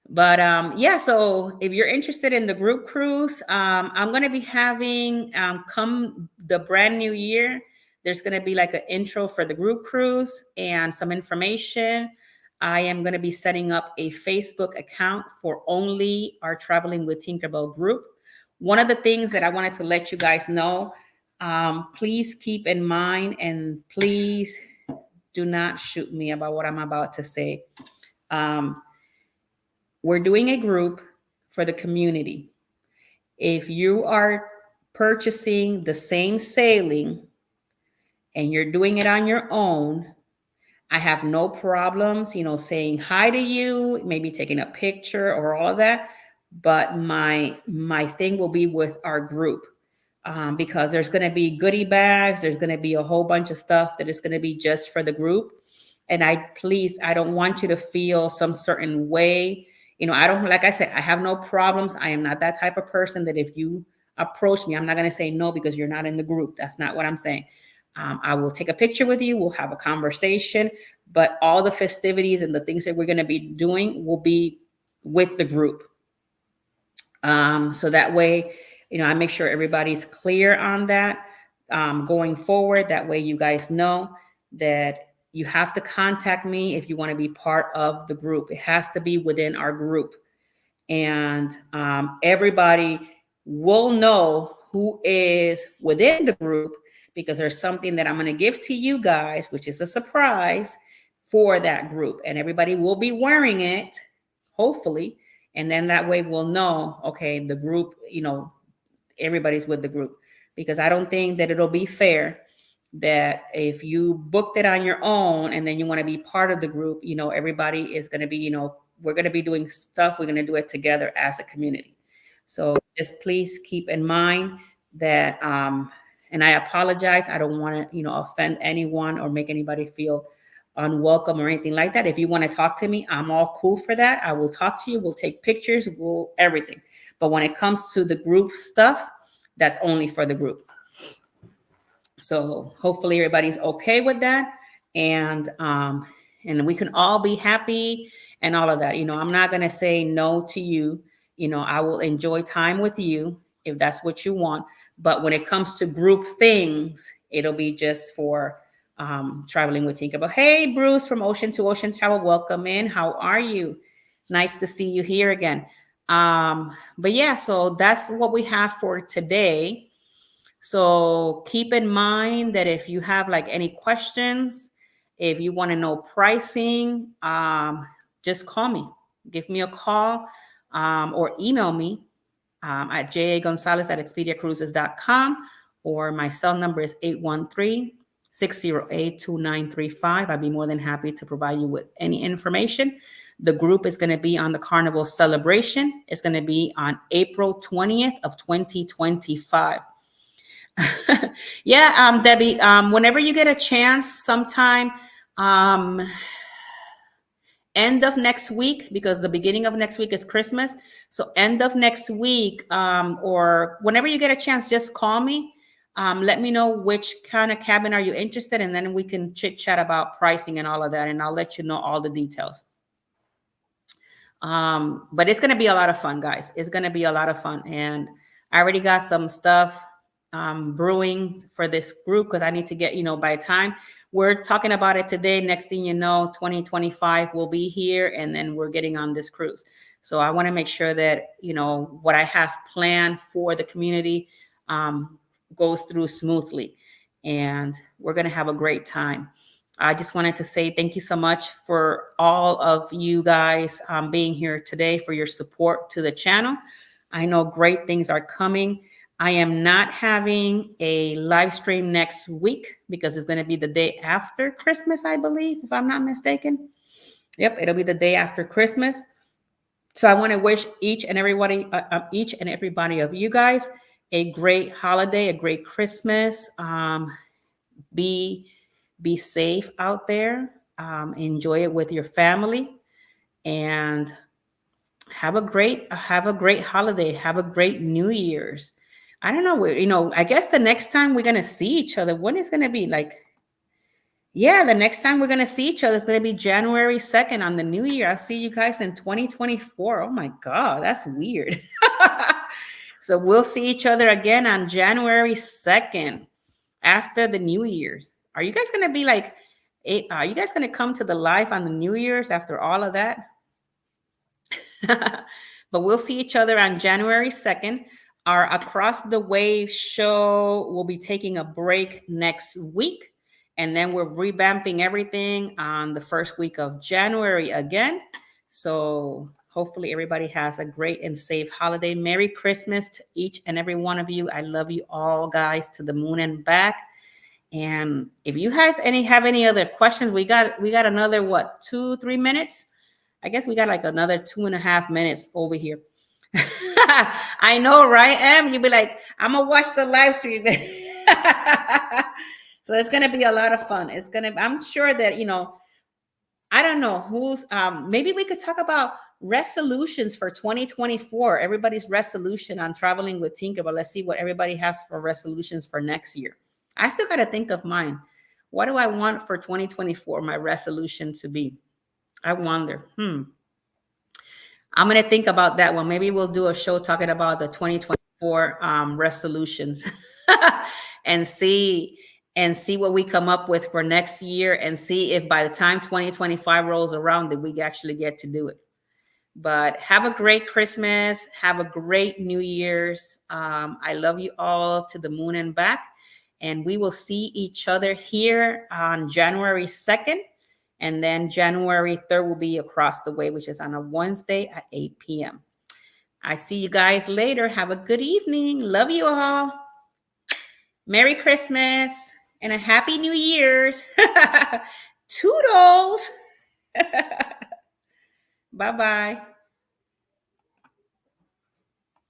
But yeah, so if you're interested in the group cruise, I'm going to be having come the brand new year. There's going to be like an intro for the group cruise and some information. I am going to be setting up a Facebook account for only our Traveling with Tinkerbell group. One of the things that I wanted to let you guys know, please keep in mind, and please do not shoot me about what I'm about to say. We're doing a group for the community. If you are purchasing the same sailing and you're doing it on your own, I have no problems, saying hi to you, maybe taking a picture or all of that. But my thing will be with our group, because there's going to be goodie bags. There's going to be a whole bunch of stuff that is going to be just for the group. And I don't want you to feel some certain way. I don't, like I said, I have no problems. I am not that type of person that if you approach me, I'm not going to say no because you're not in the group. That's not what I'm saying. I will take a picture with you. We'll have a conversation, but all the festivities and the things that we're going to be doing will be with the group. So that way, I make sure everybody's clear on that going forward. That way you guys know that you have to contact me if you want to be part of the group. It has to be within our group. And everybody will know who is within the group, because there's something that I'm going to give to you guys, which is a surprise for that group. And everybody will be wearing it, hopefully. And then that way we'll know, okay, the group, everybody's with the group. Because I don't think that it'll be fair that if you booked it on your own and then you want to be part of the group, everybody is going to be, we're going to be doing stuff. We're going to do it together as a community. So just please keep in mind that, and I apologize. I don't want to, offend anyone or make anybody feel unwelcome or anything like that. If you want to talk to me, I'm all cool for that. I will talk to you. We'll take pictures. We'll everything. But when it comes to the group stuff, that's only for the group. So hopefully everybody's okay with that. And we can all be happy and all of that. I'm not going to say no to you. I will enjoy time with you if that's what you want. But when it comes to group things, it'll be just for Traveling with Tinkerbell. Hey, Bruce from Ocean to Ocean Travel. Welcome in. How are you? Nice to see you here again. But yeah, so that's what we have for today. So keep in mind that if you have like any questions, if you want to know pricing, just call me. Give me a call or email me at jagonzalez@expediacruises.com, or my cell number is 813-608-2935. I'd be more than happy to provide you with any information. The group is going to be on the Carnival celebration. It's going to be on April 20th of 2025. Yeah, Debbie, whenever you get a chance, sometime end of next week, because the beginning of next week is Christmas. So end of next week, or whenever you get a chance, just call me. Let me know which kind of cabin are you interested in, and then we can chit chat about pricing and all of that, and I'll let you know all the details. But it's going to be a lot of fun, guys. It's going to be a lot of fun. And I already got some stuff brewing for this group, because I need to get, by the time we're talking about it today, next thing you know, 2025 will be here, and then we're getting on this cruise. So I want to make sure that, what I have planned for the community goes through smoothly, and we're going to have a great time. I just wanted to say thank you so much for all of you guys being here today, for your support to the channel. I know great things are coming. I am not having a live stream next week because it's going to be the day after Christmas, I believe, if I'm not mistaken. Yep, it'll be the day after Christmas. So I want to wish each and everybody of you guys a great holiday, a great Christmas. Be safe out there. Enjoy it with your family, and have a great holiday. Have a great New Year's. I don't know. I guess the next time we're going to see each other, when is going to be the next time we're going to see each other is going to be January 2nd on the New Year. I'll see you guys in 2024. Oh my God, that's weird. So we'll see each other again on January 2nd after the New Year's. Are you guys going to be are you guys going to come to the live on the New Year's after all of that? But we'll see each other on January 2nd. Our Across the Wave show will be taking a break next week, and then we're revamping everything on the first week of January again. So hopefully everybody has a great and safe holiday. Merry Christmas to each and every one of you. I love you all, guys, to the moon and back. And if you guys have any other questions, we got another 2-3 minutes. I guess we got another 2.5 minutes over here. I know, right? You'll be like, I'm gonna watch the live stream. So it's gonna be a lot of fun. I'm sure that I don't know who's maybe we could talk about resolutions for 2024. Everybody's resolution on traveling with Tinker, but let's see what everybody has for resolutions for next year. I still got to think of mine. What do I want for 2024, my resolution to be? I wonder. I'm going to think about that one. Maybe we'll do a show talking about the 2024 resolutions and see what we come up with for next year, and see if by the time 2025 rolls around that we actually get to do it. But have a great Christmas. Have a great New Year's. I love you all to the moon and back. And we will see each other here on January 2nd. And then January 3rd will be Across the Way, which is on a Wednesday at 8 p.m. I see you guys later. Have a good evening. Love you all. Merry Christmas and a Happy New Year's. Toodles. Bye-bye.